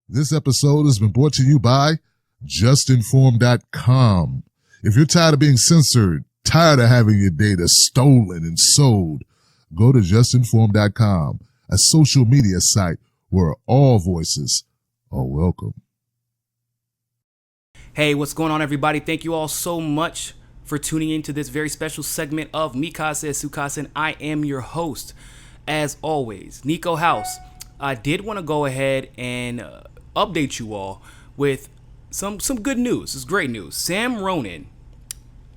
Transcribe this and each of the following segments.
This episode has been brought to you by JustNForm.com. If you're tired of being censored, tired of having your data stolen and sold, go to JustNForm.com, a social media site where all voices are welcome. Hey, what's going on, everybody? Thank you all so much for tuning in to this very special segment of Mikasa Sukasa, and I am your host, as always, Niko House. I did want to go ahead and update you all with some good news. It's great news. Sam Ronan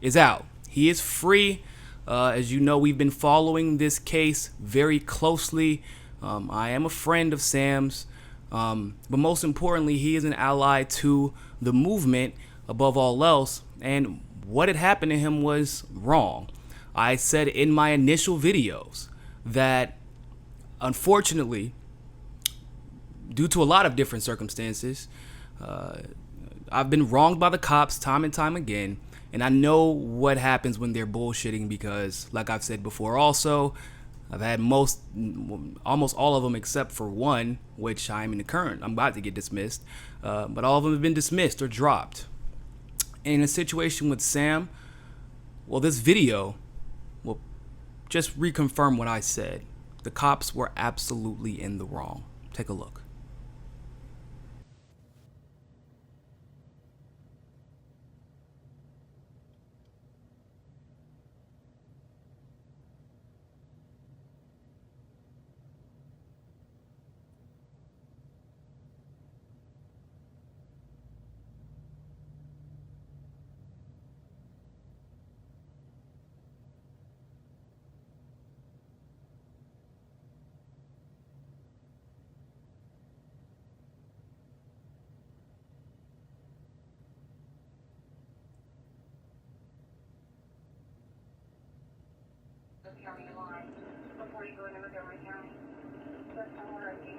is out. He is free. As you know, we've been following this case very closely. I am a friend of Sam's, but most importantly, he is an ally to the movement above all else, and what had happened to him was wrong. I said in my initial videos that, unfortunately, due to a lot of different circumstances, I've been wronged by the cops time and time again, and I know what happens when they're bullshitting because, like I've said before also, I've had almost all of them except for one, which I'm about to get dismissed, but all of them have been dismissed or dropped. In a situation with Sam, well, this video will just reconfirm what I said. The cops were absolutely in the wrong. Take a look. County line before you go into Montgomery County. That's somewhere I think.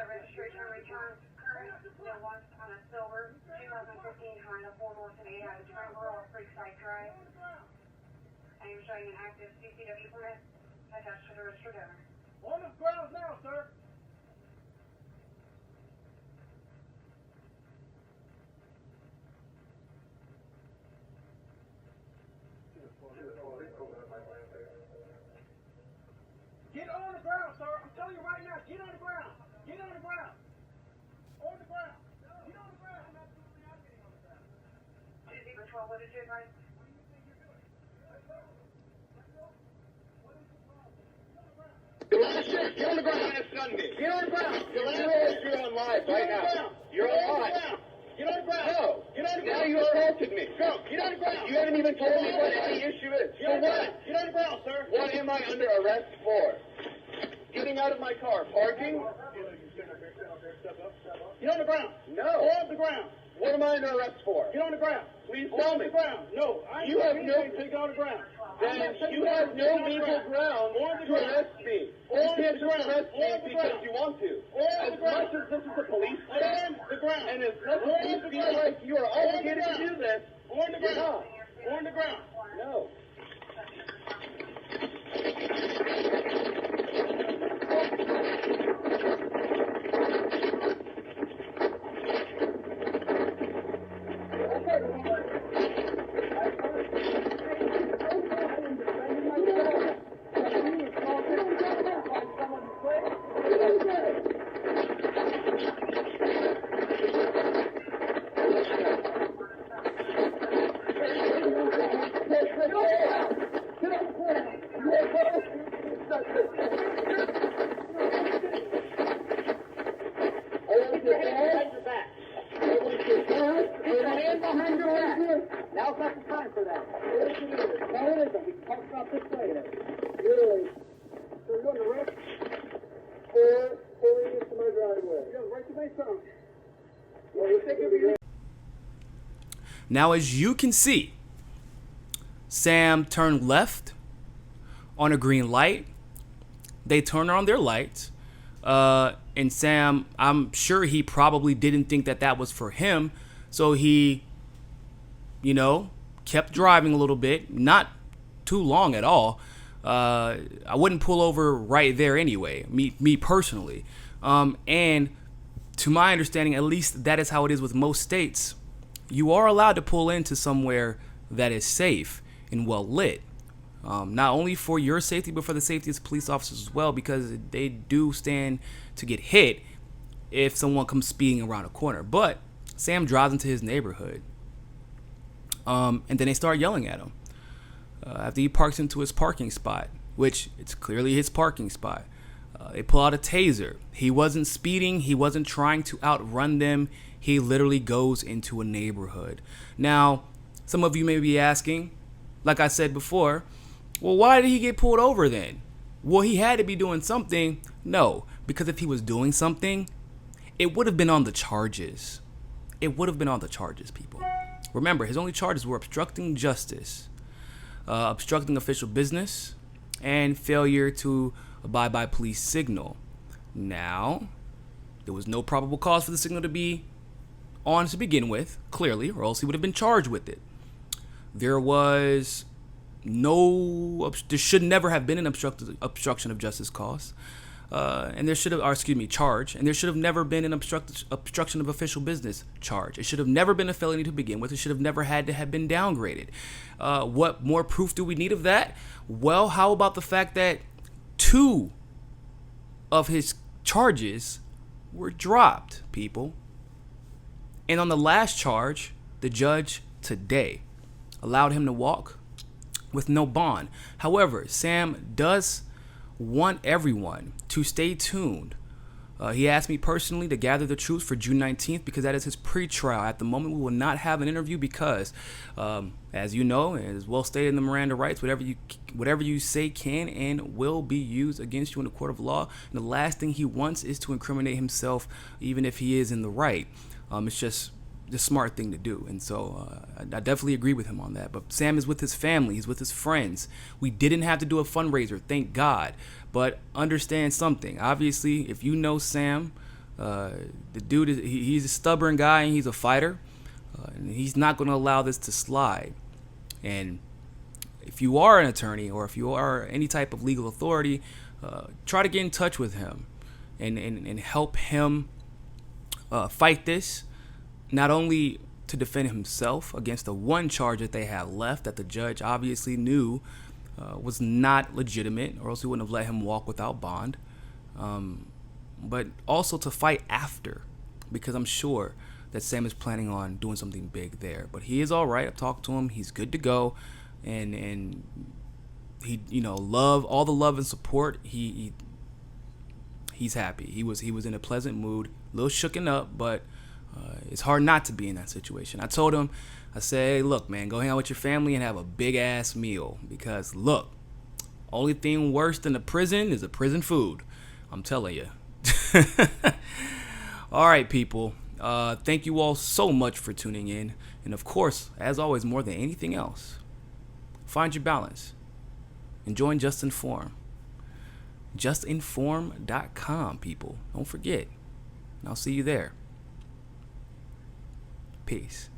Registration return current, there was on a silver 2015 Honda 4-door-8 out of Trevor off Creekside Drive. I am showing an active CCW permit attached to the registered owner. On the ground now, sir. Get on the ground, sir. I'm telling you right now, get on the ground. Get on the ground. On the ground. Get on the ground. I'm absolutely not getting on the ground. 2-0-12, what did you advise? What do you think you're doing? Let's go. Let's go. What is the problem? Get on the ground. Get on the ground. Get on the ground. You're on live right now. You're on live. Get on the ground. No. Get on the ground. Now you assaulted me. Go. Get on the ground. You haven't even told me what the issue is. For what? Get on the ground, sir. What am I under arrest for? Getting out of my car. Parking? Get on the ground. No. On the ground. What am I under arrest for? Get on the ground. Please tell me. On the ground. No. You have no... Take on the ground. Then you have no legal ground to arrest me. You can't just arrest me because you want to. As much as this is a police station, and as much as you feel like you are obligated to do this, you're not. On the ground. No. Stop this way here. Literally. So you're going to rest or pulling into my driveway. Yeah, right to my son. Well, you think it'd be... Now, as you can see, Sam turned left on a green light. They turned on their lights. And Sam, I'm sure he probably didn't think that that was for him. So he, kept driving a little bit. Not too long at all. I wouldn't pull over right there anyway, me personally. And to my understanding, at least that is how it is with most states. You are allowed to pull into somewhere that is safe and well lit. Not only for your safety, but for the safety of police officers as well, because they do stand to get hit if someone comes speeding around a corner. But Sam drives into his neighborhood, and then they start yelling at him after he parks into his parking spot, which it's clearly his parking spot. They pull out a taser. He wasn't speeding. He wasn't trying to outrun them. He literally goes into a neighborhood. Now, some of you may be asking, like I said before, well, why did he get pulled over then? Well, he had to be doing something. No, because if he was doing something, it would have been on the charges. It would have been on the charges, people. Remember, his only charges were obstructing justice, obstructing official business, and failure to abide by police signal. Now, there was no probable cause for the signal to be on to begin with, clearly, or else he would have been charged with it. There should never have been an obstruction of justice cause, and there should have, charge, and there should have never been an obstruction of official business charge. It should have never been a felony to begin with. It should have never had to have been downgraded. What more proof do we need of that? Well, how about the fact that 2 of his charges were dropped, people? And on the last charge, the judge today allowed him to walk with no bond. However, Sam does want everyone to stay tuned. He asked me personally to gather the truth for June 19th because that is his pre-trial. At the moment, we will not have an interview because, as you know, and as well stated in the Miranda rights, whatever you say can and will be used against you in the court of law. And the last thing he wants is to incriminate himself, even if he is in the right. It's just the smart thing to do. And so I definitely agree with him on that. But Sam is with his family. He's with his friends. We didn't have to do a fundraiser, thank God. But understand something. Obviously, if you know Sam, the dude, he's a stubborn guy and he's a fighter. And he's not going to allow this to slide. And if you are an attorney or if you are any type of legal authority, try to get in touch with him and help him fight this, not only to defend himself against the one charge that they have left that the judge obviously knew was not legitimate, or else he wouldn't have let him walk without bond, but also to fight after, because I'm sure that Sam is planning on doing something big there. But he is all right. I've talked to him. He's good to go, and he, all the love and support. He's happy. He was in a pleasant mood, a little shooken up, but it's hard not to be in that situation. I told him, I said, hey, look, man, go hang out with your family and have a big ass meal, because look, only thing worse than a prison is a prison food. I'm telling you. All right, people. Thank you all so much for tuning in. And of course, as always, more than anything else, find your balance and join JustNForm. JustNForm.com, people. Don't forget. And I'll see you there. Peace.